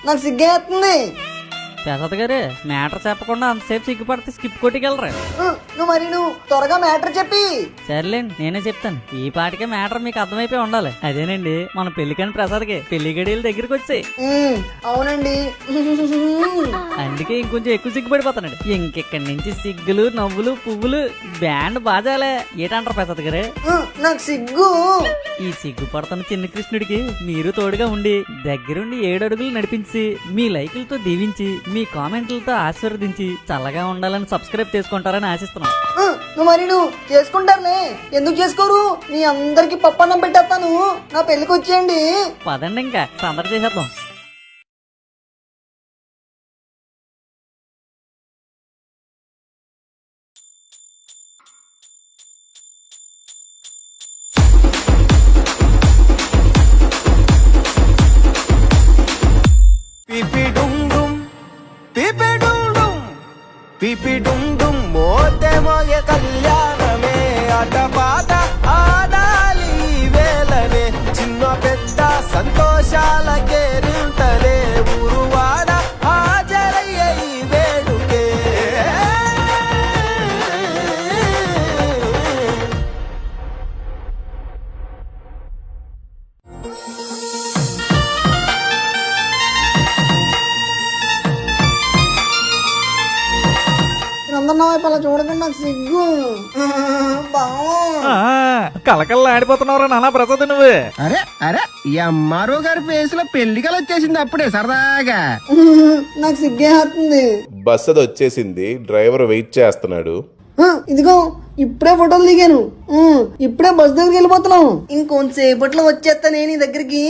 నాకు సిగ్గేస్తుంది. ప్రసాద్ గారు మ్యాటర్ చెప్పకుండా అంతసేపు సిగ్గుపడితే స్కిప్ కొట్టుకెళ్ళరు. నువ్వు త్వరగా మ్యాటర్ చెప్పి. సర్లేండి నేనే చెప్తాను. ఈ పాటికే మ్యాటర్ మీకు అర్థమైపోయి ఉండాలి. అదేనండి మన పెళ్లికని ప్రసాద్కి పెళ్లి గడియల దగ్గరికి వచ్చాయి. అవునండి. అందుకే ఇంకొంచెం ఎక్కువ సిగ్గుపడిపోతున్నాడు. ఇంకెక్కడి నుంచి సిగ్గులు నవ్వులు పువ్వులు బ్యాండ్ బాజాలే ఏటంటారు ప్రసాద్ గారు? నాకు సిగ్గు. ఈ సిగ్గుపడుతున్న చిన్న కృష్ణుడికి మీరు తోడుగా ఉండి దగ్గరుండి 7 అడుగులు నడిపించి మీ లైకులతో దీవించి మీ కామెంట్లతో ఆశీర్వదించి చల్లగా ఉండాలని సబ్స్క్రైబ్ చేసుకుంటారని ఆశిస్తున్నాం. నువ్వు చేసుకుంటారులే, ఎందుకు చేసుకోరు? నీ అందరికి పప్పన్నం పెట్టేస్తాను, నా పెళ్లికి వచ్చేయండి. పదండి ఇంకా సందడి చేసేద్దాం. పిపిడుండుం మోతే మోగే కళ్యాణమే ఆటపాట ఆడాలి వేళనే చిన్న పెద్ద సంతోషాల కేరింతలే ఊరువాడ హాజరయ్యే ఈ వేడుకే. అలా చూడకుండా నాకు సిగ్గు. కలకల్లా ఆడిపోతున్నావురా నానా ప్రసాద్ నువ్వు. అరే అరే ఎంఆర్ఓ గారి ఫేస్ లో పెళ్లి కల వచ్చేసింది అప్పుడే సరదాగా. నాకు సిగ్గేస్తుంది. బస్ అది వచ్చేసింది, డ్రైవర్ వెయిట్ చేస్తున్నాడు. ఇదిగో ఇప్పుడే ఫోటోలు దిగాను, ఇప్పుడే బస్ దగ్గరికి వెళ్ళిపోతున్నాం. ఇంకొంతసేపట్లో వచ్చేస్తా నేను నీ దగ్గరికి.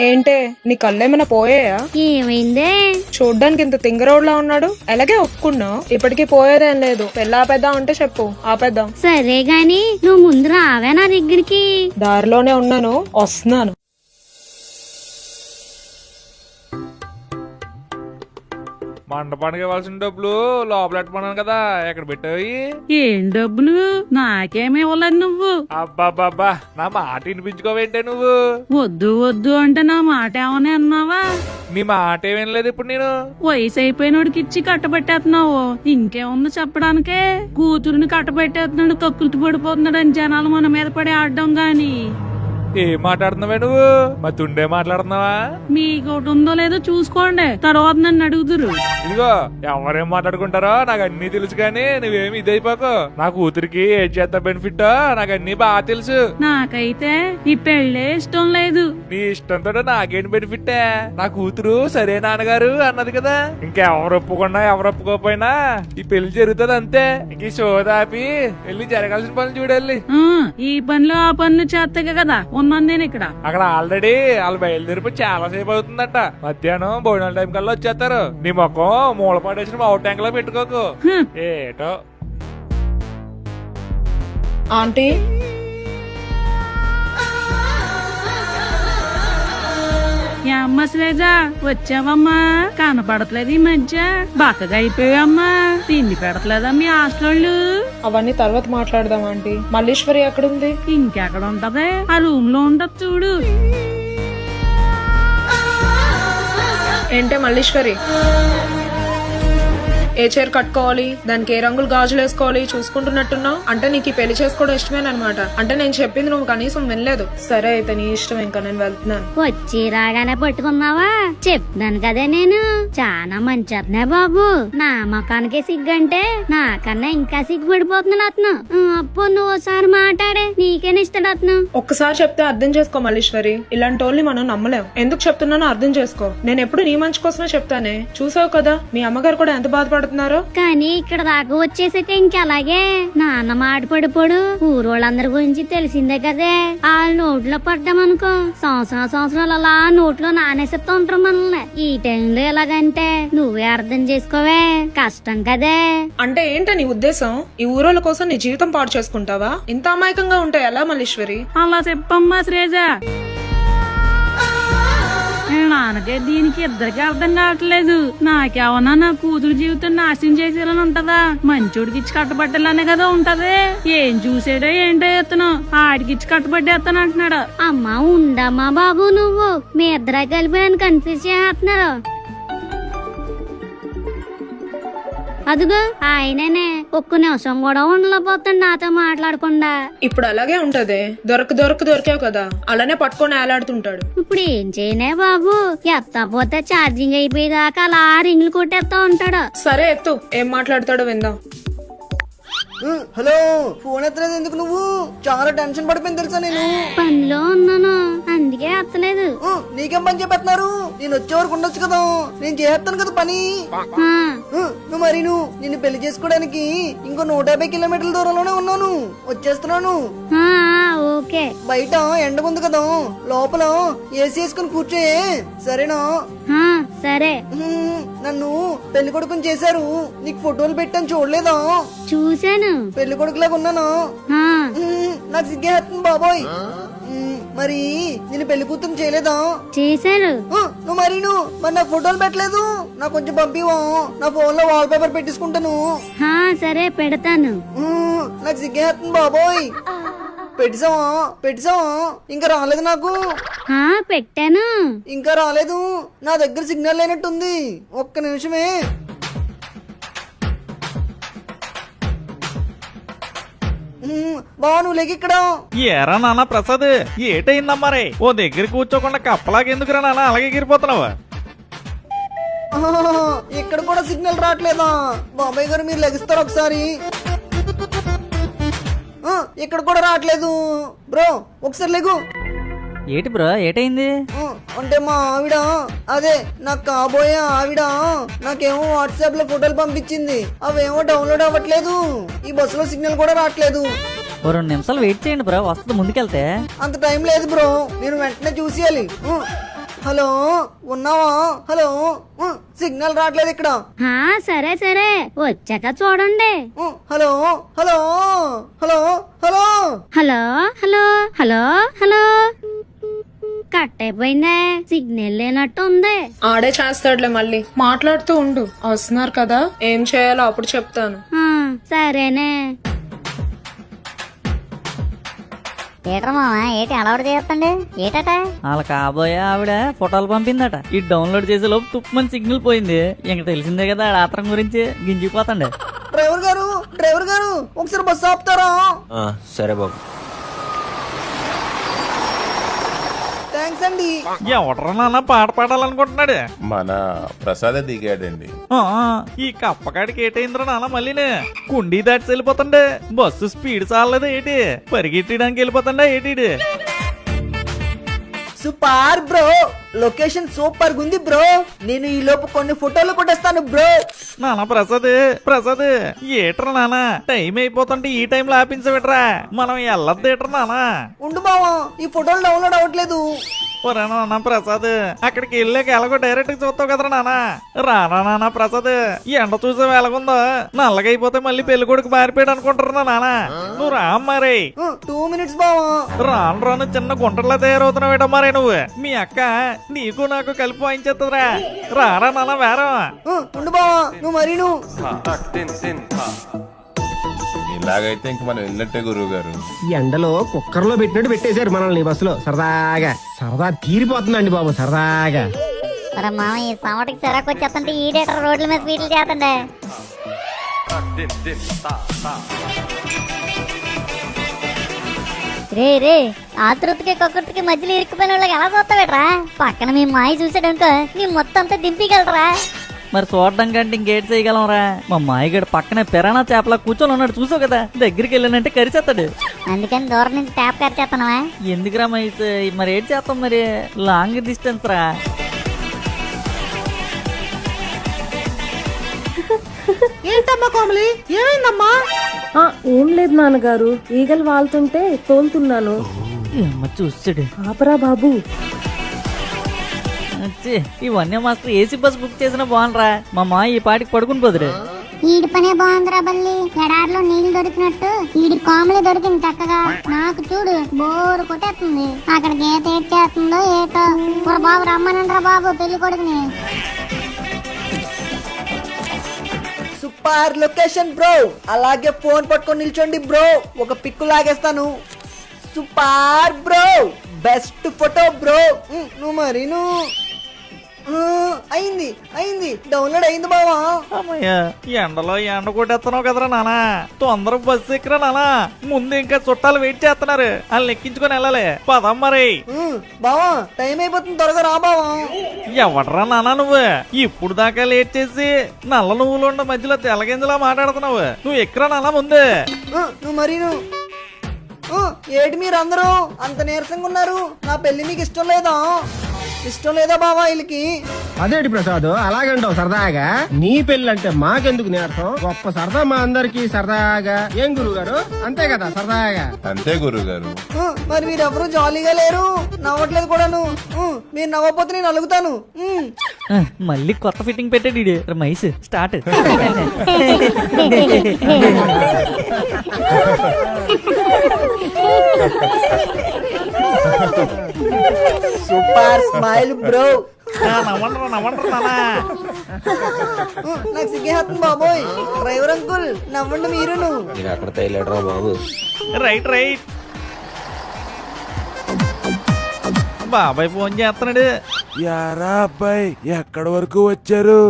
ఏంటే నీ కళ్ళేమైనా పోయాయా? ఏమైందే? చూడ్డానికి ఇంత తింగరోడ్లా ఉన్నాడు. అలాగే ఒప్పుకున్నావు, ఇప్పటికీ పోయేదేం లేదు. పెళ్ళి ఆపేద్దాం అంటే చెప్పు, ఆపేద్దాం. సరే గాని నువ్వు ముందు రావే నా దగ్గరికి. దారిలోనే ఉన్నాను, వస్తున్నాను. మండపానికి ఇవ్వాల్సిన డబ్బులు లోపల పెట్టుకున్నాను కదా, ఎక్కడ పెట్టావి? ఏం డబ్బులు? నాకేమి ఇవ్వలేదు నువ్వు. అబ్బాబ్బాబ్బా నా మాట వినిపించుకోవేంటే నువ్వు? వద్దు వద్దు అంటే నా మాట ఏమని అన్నావా? నీ మాట ఏమేం లేదు ఇప్పుడు నేను. వయసు అయిపోయినోడికి ఇచ్చి కట్టబెట్టేస్తున్నావు. ఇంకేముంది చెప్పడానికే? కూతురుని కట్టబెట్టేస్తున్నాడు, కక్కుర్తి పడిపోతున్నాడు అని జనాలు మన మీద పడి ఆడడం గాని. ఏం మాట్లాడుతున్నావే నువ్వు? మా తుండే మాట్లాడుతున్నావా? మీకోటి ఉందో లేదో చూసుకోండి, తర్వాత నన్ను అడుగుదురు. ఇదిగో ఎవరేం మాట్లాడుకుంటారో నాకు అన్ని తెలుసు, కానీ నువ్వేమి ఇదైపోకు. నా కూతురికి ఏం చేస్తా బెనిఫిట్ నాకు అన్ని బాగా తెలుసు. నాకైతే ఈ పెళ్లే ఇష్టం లేదు. నీ ఇష్టంతో నాకేంటి బెనిఫిట్? నా కూతురు సరే నాన్నగారు అన్నది కదా, ఇంకెవరు ఒప్పుకున్నా ఎవరు ఒప్పుకోపోయినా ఈ పెళ్లి జరుగుతుంది అంతే. ఇంక సోదాపి వెళ్ళి జరగాల్సిన పనులు చూడాలి. ఈ పనులు ఆ పనులు చేస్తాగా కదా ఉన్నాను నేను ఇక్కడ. అక్కడ ఆల్రెడీ వాళ్ళు బయలుదేరిపోయి చాలా సేపు అవుతుందట. మధ్యాహ్నం భోజనాల టైం కల్లా వచ్చేస్తారు. నీ మొక్కం మూల పడేసిన మా ట్యాంక్ లో పెట్టుకోకు. ఏటో ఆంటీ అమ్మ శ్రేజా వచ్చావమ్మా? కనపడట్లేదు ఈ మధ్య, బక్కగా అయిపోయావమ్మా. తిండి పెడతలేదా మీ హాస్టల్? అవన్నీ తర్వాత మాట్లాడదాం ఆంటీ. మల్లీశ్వరి ఎక్కడుంది? ఇంకెక్కడ ఉంటది, ఆ రూమ్ లో ఉండదు చూడు. ఏంటే మల్లీశ్వరి, ఏ చీర కట్టుకోవాలి, దానికి ఏ రంగులు గాజులు వేసుకోవాలి చూసుకుంటున్నట్టున్నావు. అంటే నీకు ఈ పెళ్లి చేసుకోవడం ఇష్టమేనమాట. అంటే నేను చెప్పింది నువ్వు కనీసం వినలేదు. సరే అయితే నీ ఇష్టం, ఇంకా నేను వెళ్తున్నాను. వచ్చి రాగానే పట్టుకున్నావా? చెప్తున్నాను కదా నేను, చాలా మంచి బాబు. నా మొఖానికే సిగ్గంటే నాకన్నా ఇంకా సిగ్గుపడిపోతున్నాడు అతను. అప్పు నువ్వు ఒకసారి మాట్లాడే, నీకేనా ఇస్తాడు అతను. ఒక్కసారి చెప్తే అర్థం చేసుకో మల్లీశ్వరి. ఇలాంటి వాళ్ళని మనం నమ్మలేం. ఎందుకు చెప్తున్నానో అర్థం చేసుకో. నేను ఎప్పుడు నీ మంచి కోసమే చెప్తానే. చూసావు కదా మీ అమ్మగారు కూడా ఎంత బాధపడుతున్నారు. కానీ ఇక్కడ దాకా వచ్చేసాక ఇంకెలాగే నాన్న మాట పడిపోడు. ఊరోళ్ళందరి గురించి తెలిసిందే కదే. వాళ్ళ నోట్లో పడ్డామనుకో సంవత్సరాలు అలా నోట్లో నానేసేస్తూ ఉంటారు మనల్ని. ఈ టైంలో ఎలాగంటే నువ్వే అర్థం చేసుకోవే, కష్టం కదే. అంటే ఏంట నీ ఉద్దేశం? ఈ ఊరోళ్ళ కోసం నీ జీవితం పాడు చేసుకుంటావా? ఇంత అమాయకంగా ఉంటాయి ఎలా మల్లీశ్వరి? అలా చెప్పమ్మా శ్రేజ. నాన్నకే దీనికి ఇద్దరికి అర్థం కావట్లేదు. నాకేమన్నా నా కూతురు జీవితం నాశనం చేసేయాలని ఉంటదా? మంచోడికి ఇచ్చి కట్టబట్టాలనే కదా ఉంటది. ఏం చూసాడో ఏంటో ఎత్తను ఆడికి ఇచ్చి కట్టబట్టేస్తాను అంటున్నాడు. అమ్మా ఉండమ్మా బాబు, నువ్వు మీ ఇద్దరు కలిపి నన్ను కన్ఫ్యూజ్ చేస్తున్నారు. అదిగో ఆయననే ఒక్క నిమిషం కూడా ఉండలేకపోతాడు నాతో మాట్లాడకుండా. ఇప్పుడు అలాగే ఉంటది. దొరికావు కదా, అలానే పట్టుకొని ఏలాడుతుంటాడు. ఇప్పుడు ఏం చేయనే బాబు, ఎత్తపోతే ఛార్జింగ్ అయిపోయేదాకా అలా రింగులు కొట్టేస్తా ఉంటాడు. సరే ఎత్తు, ఏం మాట్లాడతాడో విందాం. హలో, ఫోన్ ఎత్తలేదు ఎందుకు? నువ్వు చాలా టెన్షన్ పడిపోయింది తెలుసా నేను. పనిలో ఉన్నాను అందుకే ఎత్తలేదు. నీకేం పని చెప్పేస్తున్నారు? నేను వచ్చే వరకు ఉండొచ్చు కదా, నేను చేస్తాను కదా పని. నువ్వు మరి నిన్ను పెళ్లి చేసుకోవడానికి ఇంకో 150 కిలోమీటర్ల దూరంలోనే ఉన్నాను, వచ్చేస్తున్నాను. ఓకే. బయట ఎండగుంది కదా, లోపల ఏసీ వేసుకుని కూర్చోయే, సరేనా? సరే. నన్ను పెళ్లి కొడుకుని చేశారు, నీకు ఫోటోలు పెట్టాను చూడలేదా? చూశాను. పెళ్లి కొడుకులాగా ఉన్నాను. నాకు సిగ్గేస్తుంది బాబోయ్. మరి నేను పెళ్లి కూతురు చేయలేదా? చేశారు. నువ్వు మరి నాకు ఫోటోలు పెట్టలేదు, నాకు కొంచెం పంపివా, నా ఫోన్ లో వాల్ పేపర్ పెట్టించుకుంటాను. సరే పెడతాను. నాకు సిగ్గేస్తుంది బాబోయ్. పెట్టిసావా? ఇంకా రాలేదు నాకు. పెట్టాను. ఇంకా రాలేదు, నా దగ్గర సిగ్నల్ లేనట్టుంది. ఒక్క నిమిషమే. బావా నువ్వు లేక ఇక్కడ. ఏరా నాన్న ప్రసాద్, ఏటైందమ్మా రే? ఓ దగ్గర కూర్చోకుండా కప్పలాగెందుకురా నాన్న అలాగే ఎగిరిపోతున్నావా? ఇక్కడ కూడా సిగ్నల్ రావట్లేదా? బాబాయ్ గారు మీరు లెగిస్తారు ఒకసారి. ఇక్కడ కూడా రావట్లేదు బ్రో, ఒకసారి లేగు. ఏటి బ్రో, ఏటైంది? అంటే మా ఆవిడ, అదే నాకు కాబోయే ఆవిడ, నాకేమో వాట్సాప్ లో ఫోటోలు పంపించింది, అవేమో డౌన్లోడ్ అవ్వట్లేదు, ఈ బస్సులో సిగ్నల్ కూడా రావట్లేదు. ఓ 2 నిమిషాలు వెయిట్ చేయండి బ్రో, వస్తుంది ముందుకెళ్తే. అంత టైం లేదు బ్రో, నేను వెంటనే చూసేయాలి. హలో ఉన్నావా? హలో, సిగ్నల్ రావట్లేదు ఇక్కడ. సరే సరే వచ్చాక చూడండి. Hello hello hello hello hello hello hello hello cut అయిపోయిందే, సిగ్నల్ లేనట్టు ఉంది. ఆడే చేస్తాడులే, మళ్ళీ మాట్లాడుతూ ఉండు. వస్తున్నారు కదా, ఏం చేయాలో అప్పుడు చెప్తాను. సరేనే. ఏట్రా మామ, ఏటి అలవాటు చేస్తండి? ఏటట వాళ్ళ కాబోయే ఆవిడ ఫోటోలు పంపిందట, ఈ డౌన్లోడ్ చేసే లోపు తుప్పమని సిగ్నల్ పోయింది. ఇంక తెలిసిందే కదా ఆ ఆత్రం గురించి, గింజిపోతండి. డ్రైవర్ గారు ఒకసారి బస్సు ఆపుతారా? సరే బాబు. థ్యాంక్స్ అండి. ఎవడరా నాన్న పాట పాడాలనుకుంటున్నాడు? మన ప్రసాదే దిగాడండి. ఈ కప్పకాడికి ఏటైందిరా నాన్న మళ్ళీనే? కుండీ దాటి వెళ్ళిపోతుండే, బస్సు స్పీడ్ చాలలేదు ఏటి? పరిగెట్టడానికి వెళ్ళిపోతుండే ఏటి? సూపర్ బ్రో, లొకేషన్ సూపర్ గుంది బ్రో, నేను ఈ లోపు కొన్ని ఫోటోలు కొట్టేస్తాను బ్రో. నాన్న ప్రసాద్ ఏట్రా నాన్న, టైం అయిపోతుంటే ఈ టైంలో ఆపించబెట్రా, మనం వెళ్ళొద్దు ఏట్రా నాన్న. ఉండు బావా, ఈ ఫోటోలు డౌన్లోడ్ అవ్వట్లేదు. నాన్న ప్రసాద్, అక్కడికి వెళ్ళాక ఎలాగో డైరెక్ట్ గా చూస్తావు కదరా నాన్న. రానా నాన్న ప్రసాద్, ఎండ చూసే ఎలాగుందో, నల్లగైపోతే మళ్ళీ పెళ్లి కొడుకు మారిపోయాడు అనుకుంటారా నాన్న. నువ్వు రా మరి. 2 minutes బావా. రాను చిన్న గుంటల్లో తయారవుతున్నావు మరే నువ్వు. మీ అక్క నీకు నాకు కలిపి వాయించేస్తుందిరా. రారా నాన్న వేరా. ఉండు బావా, నువ్వు మరి ఇలాగైతే ఇంక మనం వెళ్ళినట్టే గురువు గారు. ఈ ఎండలో కుక్కర్ లో పెట్టినట్టు పెట్టేశారు మనల్ని బస్సులో. సరదా తీరిపోతుందండి బాబు, సరదాగా. మరి మామ ఈ సమటికి సిరాకు వచ్చేస్తుంటే ఈడేటర్ రోడ్ల మీద స్వీట్లు చేస్తుండే. రే ఆతృతకి కొక్కటికి మధ్యలో ఇరుక్కుపోయిన వాళ్ళకి ఎలా చూస్తావేట్రా? పక్కన మీ మాయ చూసాడనుకో నీ మొత్తం అంతా దింపిగలరా. మరి చూడడం కంటే ఇంకేటి చేయగలంరా? మా మాయగడు పక్కనే పిరాణా చేపలా కూర్చొని ఉన్నాడు, చూసావు కదా, దగ్గరికి వెళ్ళానంటే కరిచేస్తాడు. అందుకని దూరం నుంచి ట్యాప్ కరిచేస్తున్నావా? ఎందుకురా మైస్, మరి ఏటి చేస్తాం, మరి లాంగ్ డిస్టెన్స్ రా. ఏంటమ్మా కోమలి, ఏమైందమ్మా? ఏం లేదు నాన్నగారు, ఈగలు వాళ్తుంటే తోలుతున్నాను. చూసాడు. ఆపరా బాబు. ఈ వన్య మాస్టర్ ఏసీ బస్ బుక్ చేసిన బాగునరా, మా మాయ ఈ పాటికి పడుకుని పోదురు. ఈడి పనే బాగుందిరా బల్లి. ఎడారిలో నీళ్లు దొరికినట్టు ఈడి కాములు దొరికింది చక్కగా. నాకు చూడు బోరు కొట్టేస్తుంది. అక్కడ గీత ఏడ్ చేస్తుందో ఏటో. బాబు రమ్మనండ్రా బాబు పెళ్లి కొడుకుని. Super location bro. అలాగే ఫోన్ పట్టుకొని నిల్చోండి బ్రో, ఒక పిక్కు లాగేస్తాను. Super bro, best photo bro. నువ్వు మరి అయింది డౌన్లోడ్ అయింది బావా. అమ్మయ్య, ఎండలో ఎండ కొట్టేస్తున్నావు కదరా నానా. తొందర బస్సు ఎక్కరా నానా, ముందు ఇంకా చుట్టాలు వెయిట్ చేస్తున్నారు, వాళ్ళు ఎక్కించుకొని వెళ్ళాలి. పదం మరి. బావా టైం అయిపోతుంది, త్వరగా రా బావా. ఎవడరా నానా నువ్వు? ఇప్పుడు దాకా లేట్ చేసి నల్ల నువ్వులు ఉండ మధ్యలో తెల్లగింజలా మాట్లాడుతున్నావు. నువ్వు ఎక్కరా నానా ముందు. నువ్వు మరి ఏటి మీరు అందరూ అంత నీరసంగా ఉన్నారు? నా పెళ్లి మీకు ఇష్టం లేదా బావా వీళ్ళకి? అదేంటి ప్రసాద్ అలాగంటావు సరదాగా? నీ పెళ్ళంటే మాకెందుకు నేర్పం? గొప్ప సరదా మా అందరికి సరదాగా. ఏం గురువు గారు, అంతే కదా సరదాగా? అంతే గురువు గారు. మరి మీరెవరూ జాలీగా లేరు, నవ్వట్లేదు కూడాను. మీరు నవ్వకపోతే నేను అలుగుతాను. మళ్ళీ కొత్త ఫిట్టింగ్ పెట్టాడు ఈడు. మైస్ స్టార్ట్. Super smile bro. నవ్వండ్రా నాకు సిగ్గేస్తుంది బాబోయ్. డ్రైవర్ అంకుల్ నవ్వండి మీరును. అక్కడ తైలేడరా బాబు. రైట్ బాబాయ్ ఫోన్ చేస్తున్నాడు. యారా అబ్బాయి ఎక్కడి వరకు వచ్చారు?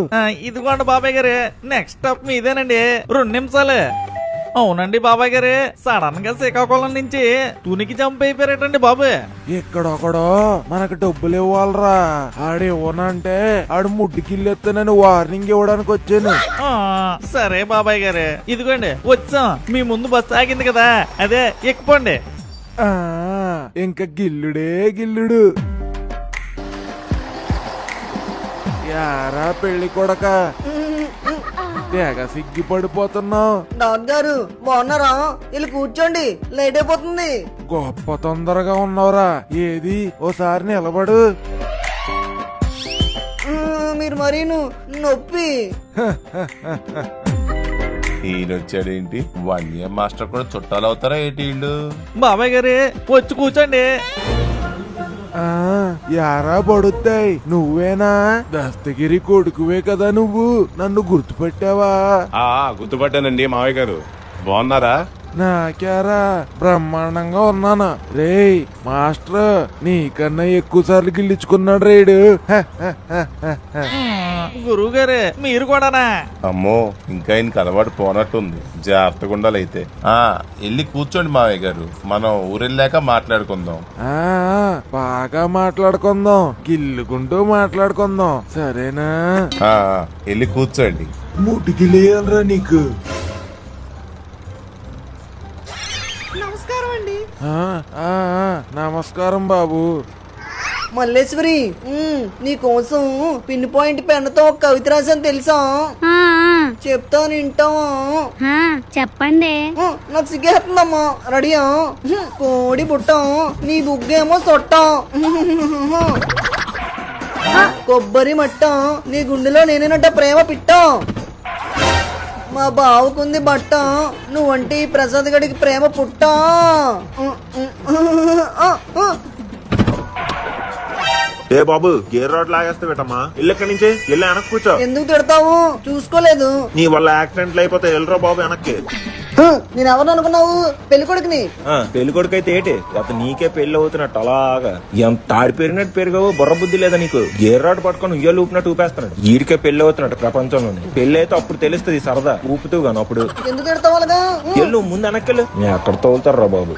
ఇదిగోండి బాబాయ్ గారు, నెక్స్ట్ స్టాప్ మీదేనండి, 2 నిమిషాలు. అవునండి బాబాయ్ గారు, సడన్ గా శ్రీకాకుళం నుంచి తునికి జంప్ అయిపోయారటండి బాబు. ఎక్కడొక్కడో మనకు డబ్బులు ఇవ్వాలరా. ఆడు ఇవ్వనంటే ఆడు ముడ్డుకిల్లెత్తానని వార్నింగ్ ఇవ్వడానికి వచ్చాను. సరే బాబాయ్ గారు, ఇదిగోండి వచ్చాం. మీ ముందు బస్సు ఆగింది కదా, అదే ఎక్కుకోండి. ఇంకా గిల్లుడు. యారా పెళ్లి కొడక, తెగ సిగ్గి పడిపోతున్నావు. డాక్టర్ గారు బాగున్నారా? వీళ్ళు కూర్చోండి, లేట్ అయిపోతుంది. గొప్ప తొందరగా ఉన్నావురా. ఏది ఓసారి నిలబడు. మీరు మరీ నొప్పి. ఈయనొచ్చాడేంటి? 1 year మాస్టర్ కూడా చుట్టాలు అవుతారా ఏంటి వీళ్ళు? బాబాయ్ గారు వచ్చి కూర్చోండి. యారా పడుతాయి, నువ్వేనా? దస్తగిరి కొడుకువే కదా నువ్వు. నన్ను గుర్తుపెట్టావా? గుర్తుపట్టానండి మావయ్య గారు. బాగున్నారా? నాకేరా బ్రహ్మాండంగా ఉన్నాను. రేయ్ మాస్టర్ నీకన్నా ఎక్కువ సార్లు గిల్లించుకున్నాడు రేడు. గురువు గారు మీరు కూడానా? అమ్మో, ఇంకా ఆయనకి అలవాటు పోనట్టుంది. జాగ్రత్తగా ఉండాలి అయితే. వెళ్ళి కూర్చోండి మావయ్య గారు, మనం ఊరెళ్ళాక మాట్లాడుకుందాం. బాగా మాట్లాడుకుందాం, గిల్లుకుంటూ మాట్లాడుకుందాం, సరేనా? వెళ్ళి కూర్చోండి. ముటికి లేదురా నీకు. నమస్కారం అండి. నమస్కారం బాబు. మల్లేశ్వరి, నీ కోసం పిన్ పాయింట్ పెన్నుతో ఒక కవిత రాసాను తెలుసా? చెప్తాను వింటావా? చెప్పండి. నాకు సిగ్గేస్తుందమ్మా. రెడీయా? కోడి బుట్టం, నీ బుగ్గేమో సొట్టం. కొబ్బరి మట్టం, నీ గుండెలో నేనేనట ప్రేమ పిట్టం. మా బావుకుంది బట్ట, నువ్వంటే ఈ ప్రసాద్ గడికి ప్రేమ పుట్టా. ఏ బాబు, గేర్ రోడ్ లాగేస్తే పెట్టమ్మా. ఇల్లు ఎక్కడి నుంచి ఇల్లు వెనక్కి కూర్చో. ఎందుకు తిడతావు? చూసుకోలేదు. నీ వల్ల యాక్సిడెంట్లు అయిపోతే వెళ్ళరా బాబు వెనక్కి. నేను ఎవరు అనుకున్నావు? పెళ్లి కొడుకుని. పెళ్లి కొడుకు అయితే ఏంటి, అతను నీకే పెళ్లి అవుతున్నట్టు అలాగా ఎంత తాడి పెరిగినట్టు పెరిగావు. బుర్ర బుద్ధి లేదా నీకు? గేర్ రాడ్ పట్టుకొని ఉయ్యాలు ఊపినట్టు ఊపేస్తున్నాడు. వీడికే పెళ్లి అవుతున్నట్టు ప్రపంచంలోనే. పెళ్లి అయితే అప్పుడు తెలుస్తుంది సరదా, ఊపుతూ గాను అప్పుడు. ఎందుకు తిడతావు? వెళ్ళు ముందు వెనక్కెళ్ళు. నేను ఎక్కడ తోలుతారా బాబు?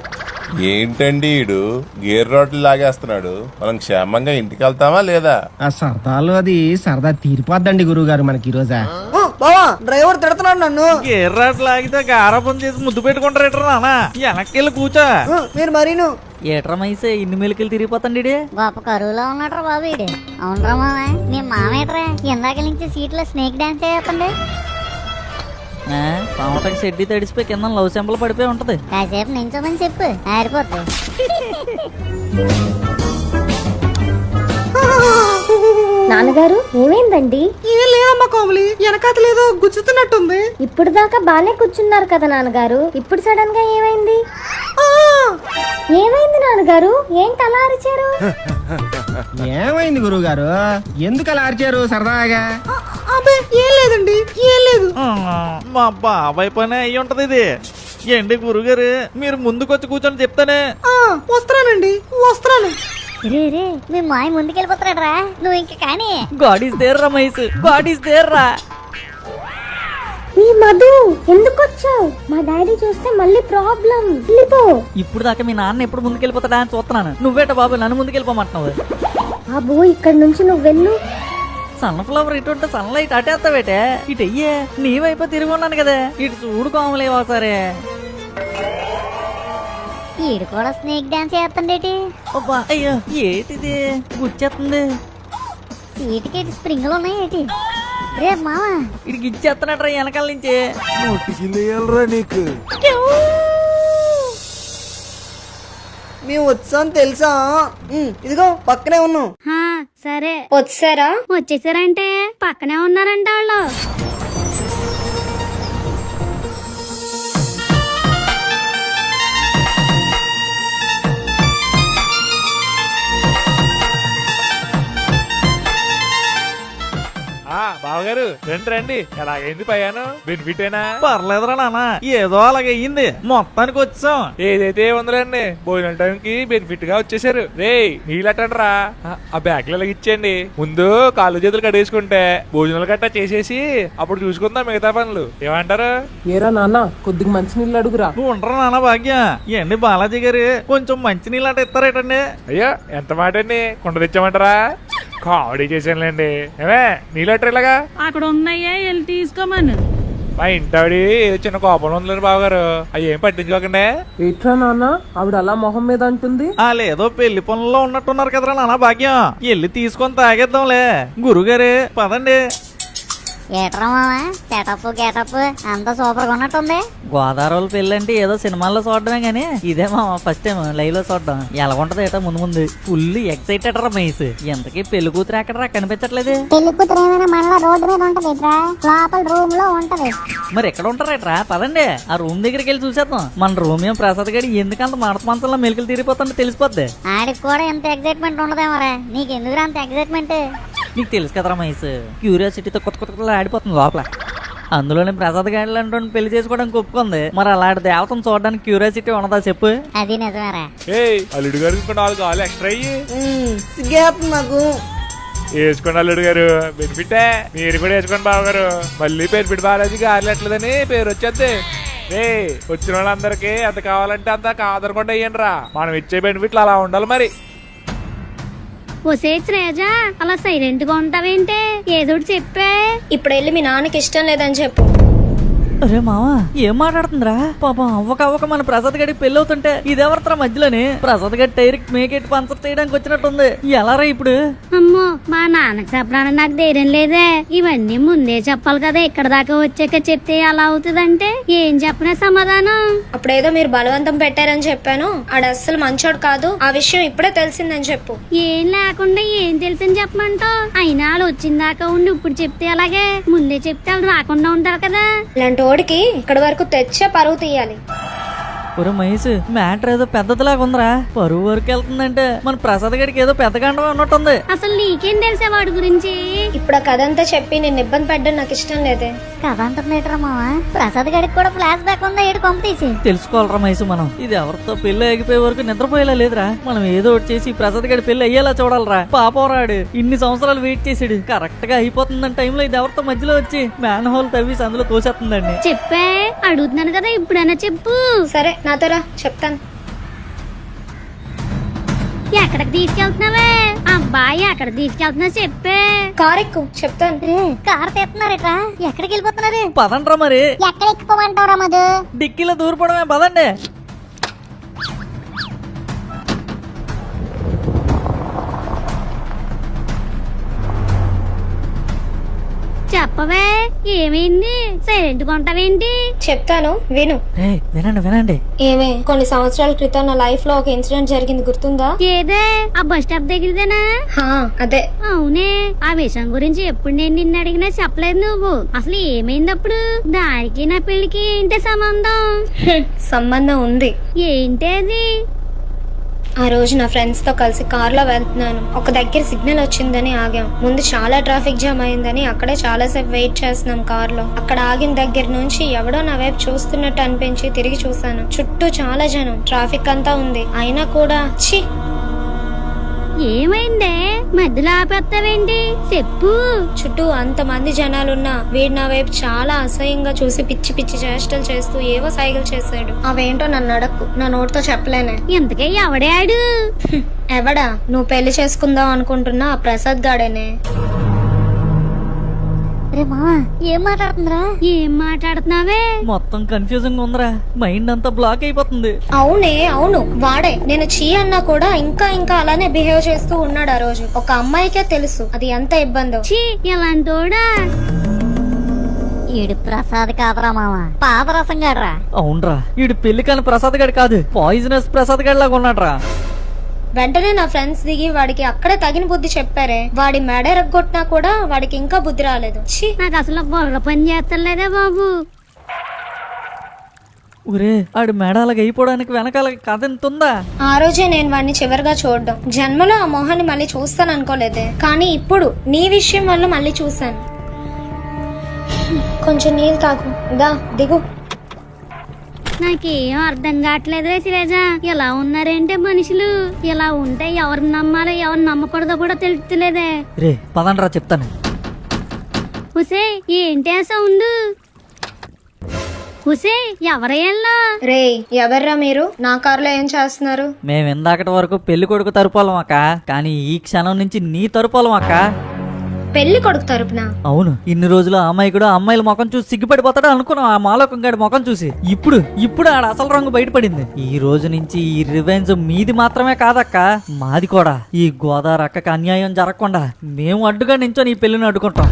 ఏంటండి ఈడు గేర్ రోడ్లు లాగేస్తున్నాడు? మనం క్షేమంగా ఇంటికి వెళ్తామా లేదా? ఆ సరదాలు అది సరదా తీరిపోద్దండి గురువు గారు మనకి ఈ రోజా. బావా డ్రైవర్ తిడుతున్నాడు నన్ను. గేర్ రాడ్ లాగితే గారాపం చేసి ముద్దు పెట్టుకుంటారేట్రా నాన్న. వెనక్కి వెళ్ళి కూర్చో. మీరు మరీను ఏట్రా మైసే ఇన్ని మెలికలు తిరిగిపోతాండి. గొప్ప కరువులో ఉన్నాడు బాబు ఈడు. అవునరా మామ, మీ మామేట్రా ఇందాక నుంచి సీట్లో స్నేక్ డాన్స్ చేస్తుండే. పామటకి షెడ్డి తడిసిపోయి కింద లవ్ సింబల్ పడిపోయి ఉంటది. కాసేపు నించోమని చెప్పు, ఆరిపోతుంది. నాన్నగారు ఏమైందండి? ఏం లేదమ్మా కోమలి, వెనకాతలేదో గుచ్చుతున్నట్టుంది. ఇప్పుడు దాకా బానే కూర్చున్నారు కదా నాన్నగారు, ఇప్పుడు సడన్ గా ఏమైంది? ఏమైంది నాన్నగారు? ఏంటి అలా అరిచారు? ఏమైంది గురువుగారు? ఎందుకు అలా అరిచారు సరదాగా? అబ్బే ఏం లేదండి, ఏం లేదు. మా బాబాయ్ పని అయ్యి ఉంటది ఇది. ఏంటి గురుగారు, మీరు ముందుకొచ్చి కూర్చొని చెప్తానే. వస్తున్నానండి, వస్తున్నాను. రే రే మీ మాయ ముందుకెళ్ళిపోతున్నాడు. నువ్వు ఇంక కానీ గాడ్ ఈస్ దేర్ రా మైస్, గాడ్ ఈస్ దేర్ రా. ఈ మధు ఎందుకు వచ్చావు? మా డాడీ చూస్తే మళ్ళీ ప్రాబ్లం. వెళ్ళిపో. ఇప్పుడు దాకా మీ నాన్న ఎప్పుడు ముందుకెళ్ళిపోతాడా అని చూస్తున్నాను. నువ్వేట బాబు నన్ను ముందుకెళ్ళిపోమంటున్నావు? బాబు ఇక్కడ నుంచి నువ్వు వెళ్ళు. సన్ఫ్లవర్ ఇటు ఉంటే సన్లైట్ అటేస్తావేటే. ఇటు అయ్యే నీ వైపు తిరిగి ఉన్నాను కదా, ఇటు చూడు కోమలే ఒకసారి. ఈడు కూడా స్నేక్ డాన్స్ చేస్తుండేటి. అబ్బా అయ్యో ఏటిది గుచ్చేస్తుంది. సీటుకి స్ప్రింగ్లు ఉన్నాయి ఏంటి? రే మావా ఇడికి ఇచ్చేస్తున్నట్రా వెనకాల నుంచి. నీకు మేము వచ్చాం తెలుసా? ఇదిగో పక్కనే ఉన్నాం. సరే వచ్చారా? వచ్చేసారంటే పక్కనే ఉన్నారంట వాళ్ళు. బావగారు రండి రండి. ఎలాగైంది పయ్యాను? బెనిఫిట్ ఏనా? పర్లేదురా నాన్న, ఏదో అలాగే అయ్యింది, మొత్తానికి వచ్చాం. ఏదైతే ఉందిలేండి, భోజనం టైంకి బెనిఫిట్ గా వచ్చేసారు. రే నీళ్ళటండ్రా, ఆ బ్యాగ్ లో ఇచ్చేయండి. ముందు కాళ్ళు చేతులు కడేసుకుంటే భోజనాలు గట్టా చేసేసి అప్పుడు చూసుకుందాం మిగతా పనులు. ఏమంటారు? ఏరా నాన్న కొద్దిగా మంచినీళ్ళు అడుగురా. నువ్వు ఉండరా నాన్న భాగ్యం. ఏంటి బాలాజీ గారు కొంచెం మంచి నీళ్ళు అట ఇస్తారేటండి? అయ్యో ఎంత మాట అండి, కుండ తెచ్చామంటారా? కామెడీ చేశానులేండి. ఏమే నీళ్ళట్రా ఇలాగా? అక్కడ ఉన్నాయే వెళ్ళి తీసుకోమను. మా ఇంటావిడి ఏదో చిన్న కోపంలో ఉందిలేండి బావగారు, అవి ఏం పట్టించుకోకండి. ఏట్రా నాన్న ఆవిడ అలా మొహం మీద అంటుంది? లేదో పెళ్లి పనుల్లో ఉన్నట్టున్నారు కదరా నాన్న భాగ్యం. వెళ్ళి తీసుకొని తాగేద్దాంలే. గురుగారు పదండి. ఏట్రా మావా సెటప్ గెటప్ అంతా సూపర్ గా ఉన్నట్టుంది. గోదావరి పెళ్లి అంటే ఏదో సినిమాల్లో చూడడమే గానీ ఇదే మా ఫస్ట్ టైం లైవ్ లో చూడడం. ఎలాగుంటది ఏటో ముందు ముందు ఫుల్ ఎక్సైటెడ్ రా మైస్. ఎంతకీ పెళ్లి కూతురు ఎక్కడ కనిపించట్లేదు? పెళ్లి కూతురు ఏమైనా మళ్ళా రోడ్డు మీద ఉంటది, లోపల రూమ్ లో ఉంటది. మరి ఎక్కడ ఉంటారేట్రా? పదండి ఆ రూమ్ దగ్గరికి వెళ్ళి చూసేద్దాం. మన రూమ్ ఏం ప్రసాద్ గడి ఎందుకంత మడత మంచంలో మెలికలు తీరిపోతుంటే తెలిసిపోద్ది. ఆడికి కూడా ఎంత ఎక్సైట్మెంట్ ఉండదేమరా, నీకెందుకురా అంత ఎక్సైట్మెంట్? నీకు తెలుసు కదరా మైస్, క్యూరియాసిటీతో కొత్త కొత్త ఆడిపోతుంది లోపల. అందులోనే ప్రసాద్ గాడి అంటూ పెళ్లి చేసుకోవడానికి ఒప్పుకుంది. మరి అలాంటి దేవతను చూడడానికి క్యూరియాసిటీ ఉండదా చెప్పు? అది నిజమేరా. అల్లుడు గారు ఇంకో 4 కాలు ఎక్స్ట్రా అయ్యి సిగ్గేస్తుంది నాకు. వేసుకోండి అల్లుడు గారు, బెనిఫిటే. మీరు కూడా వేసుకోండి బావగారు. మళ్ళీ బెనిఫిట్ బాలాజీ గారెట్లేదని పేరు వచ్చేద్ది. వచ్చిన వాళ్ళందరికీ ఎంత కావాలంటే అంత కాదనకుండా అయ్యండి రా. మనం ఇచ్చే బెనిఫిట్లు అలా ఉండాలి మరి. ఒసే శ్రేజ అలా సైలెంట్ గా ఉంటావేంటే? ఏదోటి చెప్పే. ఇప్పుడు వెళ్ళి మీ నాన్నకి ఇష్టం లేదని చెప్పు. అరే మావా ఏం మాట్లాడుతుందిరా? పాపం అవ్వక మన ప్రసాద్ గడికి పెళ్లి అవుతుంటే ఇదెవరితరా మధ్యలోని? ప్రసాద్ గడి టైర్ మేకెట్ పంచర్ చేయడానికి వచ్చినట్టుంది. ఎలారా ఇప్పుడు? అమ్మో మా నాన్నకి చెప్పడానికి నాకు ధైర్యం లేదే. ఇవన్నీ ముందే చెప్పాలి కదా, ఇక్కడ దాకా వచ్చాక చెప్తే ఎలా అవుతుందంటే ఏం చెప్పనే సమాధానం. అప్పుడేదో మీరు బలవంతం పెట్టారని చెప్పాను. ఆడు అస్సలు మంచోడు కాదు, ఆ విషయం ఇప్పుడే తెలిసిందని చెప్పు. ఏం లేకుండా ఏం తెలుసని చెప్పమంటావు? అయినా వాళ్ళు వచ్చిన దాకా ఉండి ఇప్పుడు చెప్తే అలాగే, ముందే చెప్తే వాళ్ళు రాకుండా ఉంటారు కదా. ఇలాంటి ఓడికి ఇక్కడ వరకు తెచ్చే పరువు తీయాలి. ఒరే మహేష్ మ్యాటర్ ఏదో పెద్దదిలాగా ఉందిరా. పరువు వరకు వెళ్తుందంటే మన ప్రసాద్ గడికి ఏదో పెద్ద గండం ఉన్నట్టుంది. అసలు నీకేం తెలుసా వాడి గురించి? ఇప్పుడు ఆ కథ అంతా చెప్పి నేను ఇబ్బంది పెట్టడం నాకు ఇష్టం లేదే. కథ అంటున్నాడు మావా, ప్రసాద్ గడికి కూడా ఫ్లాష్ బ్యాక్ ఉందా? ఏడు కొంప తీసి తెలుసుకోవాలరా మహేష్. మనం ఇది ఎవరితో పెళ్లి ఆగిపోయే వరకు నిద్రపోయేలా లేదురా. మనం ఏదో ఒకటి చేసి ప్రసాద్ గడి పెళ్లి అయ్యేలా చూడాలరా. పాపం రాడు ఇన్ని సంవత్సరాలు వెయిట్ చేసాడు. కరెక్ట్ గా అయిపోతుందని టైంలో ఇది ఎవరితో మధ్యలో వచ్చి మ్యాన్ హోల్ తవ్వేసి అందులో తోసేస్తుందండి. చెప్పే, అడుగుతున్నాను కదా ఇప్పుడైనా చెప్పు. సరే నాతో రా చెప్తాను. ఎక్కడికి తీసుకెళ్తున్నావే? అబ్బాయి ఎక్కడ తీసుకెళ్తున్నా చెప్పే. కార్ ఎక్కు చెప్తాను. కార్ తెస్తున్నారట, ఎక్కడికి వెళ్ళిపోతున్నారు? పదండ్రా మరి. ఎక్కడ ఎక్కుపోమంటారా మధు? డిక్కీలో దూరపడమే పదండి. చెప్పవే ఏమైంది సైలెంట్ కొంటావేంటి? చెప్తాను విను. వినండి వినండి. ఏమే కొన్ని సంవత్సరాల క్రితం నా లైఫ్ లో ఒక ఇన్సిడెంట్ జరిగింది గుర్తుందా? ఏదే ఆ బస్ స్టాప్ దగ్గరదేనా? అదే. అవునే, ఆ విషయం గురించి ఎప్పుడు నేను నిన్ను అడిగినా చెప్పలేదు నువ్వు. అసలు ఏమైంది అప్పుడు? దానికి నా పెళ్లికి ఏంటి సంబంధం? సంబంధం ఉంది. ఏంటది? ఆ రోజు నా ఫ్రెండ్స్ తో కలిసి కార్ లో వెళ్తున్నాను. ఒక దగ్గర సిగ్నల్ వచ్చిందని ఆగాం. ముందు చాలా ట్రాఫిక్ జామ్ అయిందని అక్కడే చాలా సేపు వెయిట్ చేస్తున్నాం కార్ లో. అక్కడ ఆగిన దగ్గర నుంచి ఎవడో నా వైపు చూస్తున్నట్టు అనిపించి తిరిగి చూసాను. చుట్టూ చాలా జనం, ట్రాఫిక్ అంతా ఉంది. అయినా కూడా ఛీ. ఏమైందే మధ్యలో ఆపేస్తావేంటి? చెప్పు. చుట్టూ అంతమంది జనాలున్నా వీడు నా వైపు చాలా అసహ్యంగా చూసి పిచ్చి పిచ్చి చేష్టలు చేస్తూ ఏవో సైకిల్ చేశాడు. అవేంటో నన్ను అడక్కు, నా నోటితో చెప్పలేనే. ఇంతకే ఎవడే ఆడు? ఎవడా? నువ్వు పెళ్లి చేసుకుందాం అనుకుంటున్నా ఆ ప్రసాద్ గాడేనే. ఏం మాట్లాడుతుందిరా? ఏం మాట్లాడుతున్నావే? మొత్తం కన్ఫ్యూజింగ్ ఉందిరా, మైండ్ అంతా బ్లాక్ అయిపోతుంది. అవునే అవును, వాడే. నేను చీ అన్నా కూడా ఇంకా ఇంకా అలానే బిహేవ్ చేస్తూ ఉన్నాడు. ఆ రోజు ఒక అమ్మాయికే తెలుసు అది ఎంత ఇబ్బందో. చీ ఎలాంటోడా? ఈడు ప్రసాద్ కాదురా మామ, పాదరసం గాడరా. అవునరా, ఈడు పెళ్లి కాని ప్రసాద్ గాడు కాదు, పాయిజనస్ ప్రసాద్ గాడి లాగా ఉన్నాడ్రా. వెంటనే నా ఫ్రెండ్స్ దిగి వాడికి అక్కడే తగిన బుద్ధి చెప్పారే. వాడి మెడ ఎరగొట్టినా కూడా వాడికి ఇంకా బుద్ధి రాలేదు. నాకు అసలు బుర్ర పని చేస్తలేదే బాబు. ఊరే, ఆడు మేడాలకి అయిపోవడానికి వెనకాల కథ ఎంత ఉందా? ఆ రోజే నేను వాడిని చివరిగా చూడడం. జన్మలో ఆ మొహాన్ని మళ్ళీ చూస్తాను అనుకోలేదే, కానీ ఇప్పుడు నీ విషయం వల్ల మళ్ళీ చూసాను. కొంచెం నీళ్ళు తాగు. దా దిగు. నాకేం అర్థం కావట్లేదు శిలేజ. ఎలా ఉన్నారేంటే మనుషులు? ఇలా ఉంటే ఎవరిని నమ్మాలో ఎవరిని నమ్మకూడదో కూడా తెలుస్తలేదే. రే పదండ్రా చెప్తాను. హుసే ఏంటి ఆ సౌండ్? హుసే ఎవరయ్యా? రే ఎవర్రా మీరు? నా కారులో ఏం చేస్తున్నారు? మేము ఇందాకటి వరకు పెళ్లి కొడుకు తరుపోలం అక్క, కానీ ఈ క్షణం నుంచి నీ తరుపోలం అక్క. పెళ్లి కొడుకు తరపున? అవును. ఇన్ని రోజులు అమ్మాయి కూడా అమ్మాయిల ముఖం చూసి సిగ్గుపడిపోతాడు అనుకున్నాం. ఆ మాలోకం గాడి ముఖం చూసి ఇప్పుడు ఆడ అసలు రంగు బయటపడింది. ఈ రోజు నుంచి ఈ రివెంజ్ మీది మాత్రమే కాదక్క, మాది కూడా. ఈ గోదావరి అక్కకి అన్యాయం జరగకుండా మేము అడ్డుగా నించొని ఈ పెళ్లిని అడ్డుకుంటాం.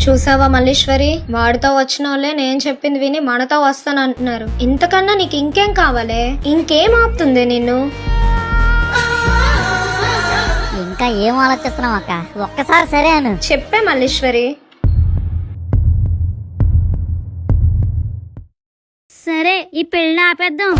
చూసావా మల్లీశ్వరి, వాడితో వచ్చిన వాళ్ళే నేను చెప్పింది విని మనతో వస్తానంటున్నారు. ఇంతకన్నా నీకు ఇంకేం కావాలే? ఇంకేం ఆపుతుంది నిన్ను? ఇంకా ఏం ఆలోచిస్తున్నావు అక్క? ఒక్కసారి సరే అను. చెప్పే మల్లీశ్వరి. సరే ఈ పెళ్లి ఆపేద్దాం.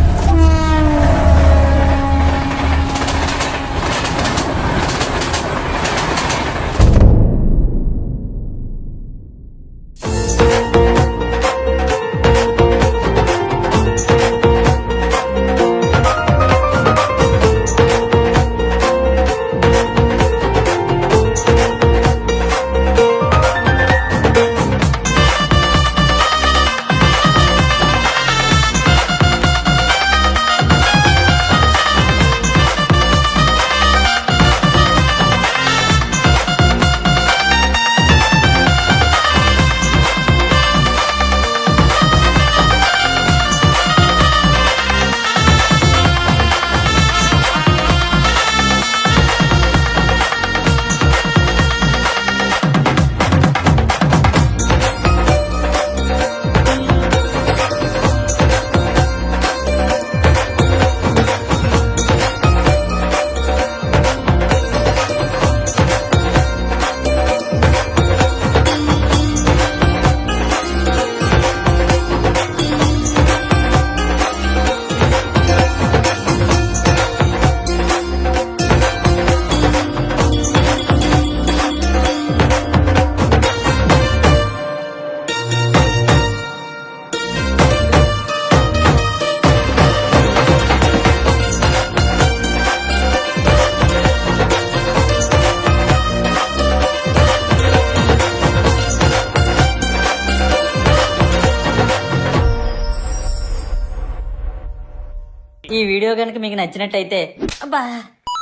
ఈ వీడియో కనుక మీకు నచ్చినట్టయితే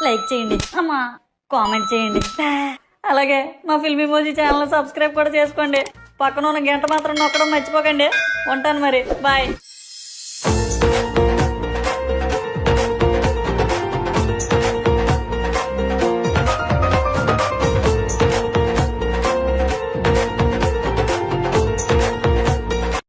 లైక్ చేయండి, కామెంట్ చేయండి, అలాగే మా ఫిల్మీ మోజీ ఛానల్ సబ్స్క్రైబ్ కూడా చేసుకోండి. పక్కన ఉన్న గంట మాత్రం నొక్కడం మర్చిపోకండి. ఉంటాను మరి, బాయ్.